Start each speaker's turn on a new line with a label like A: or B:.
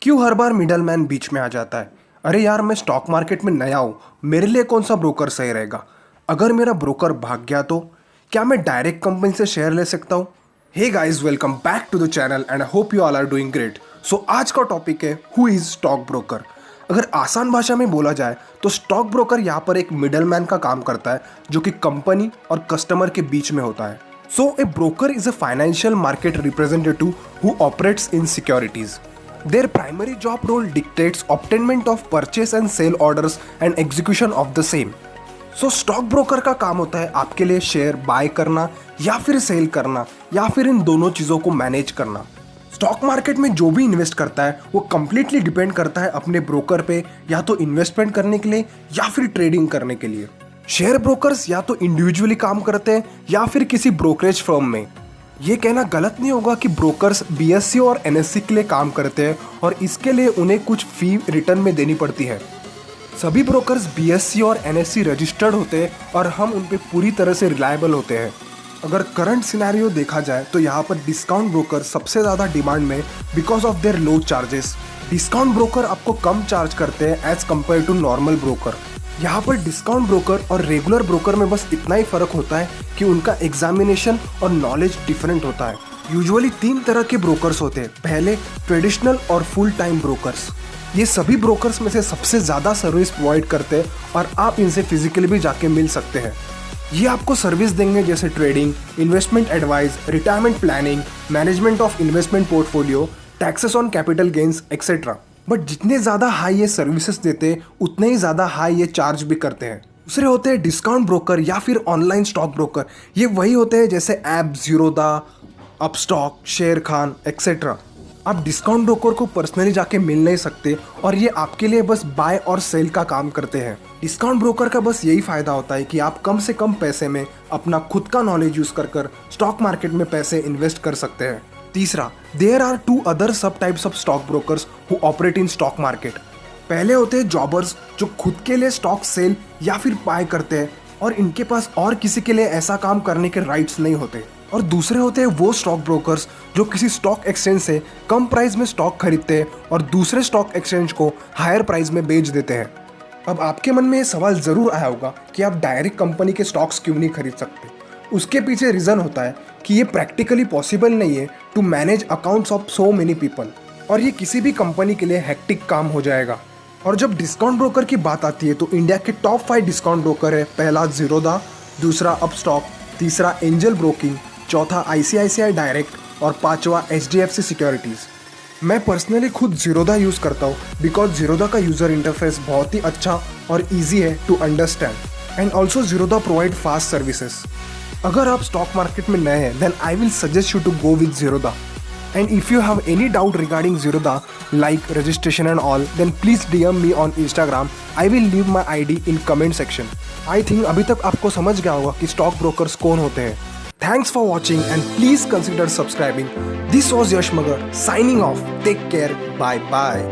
A: क्यों हर बार middle man बीच में आ जाता है? अरे यार, मैं स्टॉक मार्केट में नया हूँ, मेरे लिए कौन सा ब्रोकर सही रहेगा? अगर मेरा ब्रोकर भाग गया तो क्या मैं डायरेक्ट कंपनी से शेयर ले सकता हूँ? Hey guys, welcome back to the channel and I hope you all are doing great. So आज का टॉपिक है हु इज स्टॉक ब्रोकर। अगर आसान भाषा में बोला जाए तो स्टॉक ब्रोकर यहाँ पर एक मिडल मैन का काम करता है जो कि कंपनी और कस्टमर के बीच में होता है। So a broker is a financial market representative who operates in securities. Their primary job role dictates obtainment of purchase and sale orders and execution of the same. So stock broker का काम होता है आपके लिए share bye करना या फिर cell करना या फिर इन दोनों चीज़ों को मैनेज करना। स्टॉक मार्केट में जो भी इन्वेस्ट करता है वो कम्प्लीटली डिपेंड करता है अपने ब्रोकर पे, या तो इन्वेस्टमेंट करने के लिए या फिर ट्रेडिंग करने के लिए। शेयर ब्रोकर्स या तो इंडिविजुअली काम करते हैं या फिर किसी ब्रोकरेज फर्म में। ये कहना गलत नहीं होगा कि ब्रोकर्स बीएससी और एनएससी के लिए काम करते हैं और इसके लिए उन्हें कुछ फी रिटर्न में देनी पड़ती है। सभी ब्रोकर्स बीएससी और एनएससी रजिस्टर्ड होते हैं और हम उन पे पूरी तरह से रिलायबल होते हैं। अगर करंट सिनेरियो देखा जाए तो यहाँ पर डिस्काउंट ब्रोकर सबसे ज़्यादा डिमांड में because of their low charges. Discount broker आपको कम चार्ज करते हैं as compare to normal broker. यहाँ पर डिस्काउंट ब्रोकर और रेगुलर ब्रोकर में बस इतना ही फर्क होता है कि उनका एग्जामिनेशन और नॉलेज डिफरेंट होता है। यूजुअली 3 तरह के ब्रोकर्स होते हैं। पहले ट्रेडिशनल और फुल टाइम ब्रोकर्स। ये सभी ब्रोकर्स में से सबसे ज़्यादा सर्विस प्रोवाइड करते हैं और आप इनसे फिजिकली भी जाके मिल सकते हैं। ये आपको सर्विस देंगे जैसे trading, investment advice, retirement planning, management of investment portfolio, taxes on capital gains etcetera. But जितने ज़्यादा हाई ये सर्विसेज देते हैं उतने ही ज़्यादा हाई ये चार्ज भी करते हैं। दूसरे होते हैं डिस्काउंट ब्रोकर या फिर ऑनलाइन स्टॉक ब्रोकर। ये वही होते हैं जैसे ऐप ज़ीरोधा, अपस्टॉक, शेर खान एक्सेट्रा। आप डिस्काउंट ब्रोकर को पर्सनली जाके मिल नहीं सकते और ये आपके लिए बस बाय और सेल का काम करते हैं। डिस्काउंट ब्रोकर का बस यही फ़ायदा होता है कि आप कम से कम पैसे में अपना खुद का नॉलेज यूज़ कर स्टॉक मार्केट में पैसे इन्वेस्ट कर सकते हैं। तीसरा, देयर आर 2 अदर सब types of stock brokers who operate in stock market. पहले होते हैं जॉबर्स जो खुद के लिए स्टॉक सेल या फिर बाय करते हैं और इनके पास और किसी के लिए ऐसा काम करने के राइट्स नहीं होते। और दूसरे होते हैं वो स्टॉक ब्रोकर्स जो किसी स्टॉक एक्सचेंज से कम प्राइस में स्टॉक खरीदते हैं और दूसरे स्टॉक एक्सचेंज को हायर प्राइस में बेच देते हैं। अब आपके मन में ये सवाल ज़रूर आया होगा कि आप डायरेक्ट कंपनी के स्टॉक्स क्यों नहीं खरीद सकते। उसके पीछे रीज़न होता है कि ये प्रैक्टिकली पॉसिबल नहीं है to manage accounts of so many people, और ये किसी भी कंपनी के लिए हेक्टिक काम हो जाएगा। और जब डिस्काउंट ब्रोकर की बात आती है तो इंडिया के टॉप 5 डिस्काउंट ब्रोकर है। पहला ज़ीरोधा, दूसरा अपस्टॉक, तीसरा एंजल ब्रोकिंग, चौथा आईसीआईसीआई डायरेक्ट और पांचवा एचडीएफसी सिक्योरिटीज़। मैं पर्सनली खुद ज़ीरोधा यूज़ करता हूँ बिकॉज ज़ीरोधा का यूज़र इंटरफेस बहुत ही अच्छा और ईजी है to understand and also Zerodha provide fast services. अगर आप स्टॉक मार्केट में नए हैं then I will suggest you to go with Zerodha. And if you have any doubt regarding Zerodha like registration and all then please DM me on Instagram. I will leave my ID in comment section. I think अभी तक आपको समझ गया होगा कि stock brokers कौन होते हैं। Thanks for watching and please consider subscribing. This was Yash Magar signing off. Take care. Bye bye.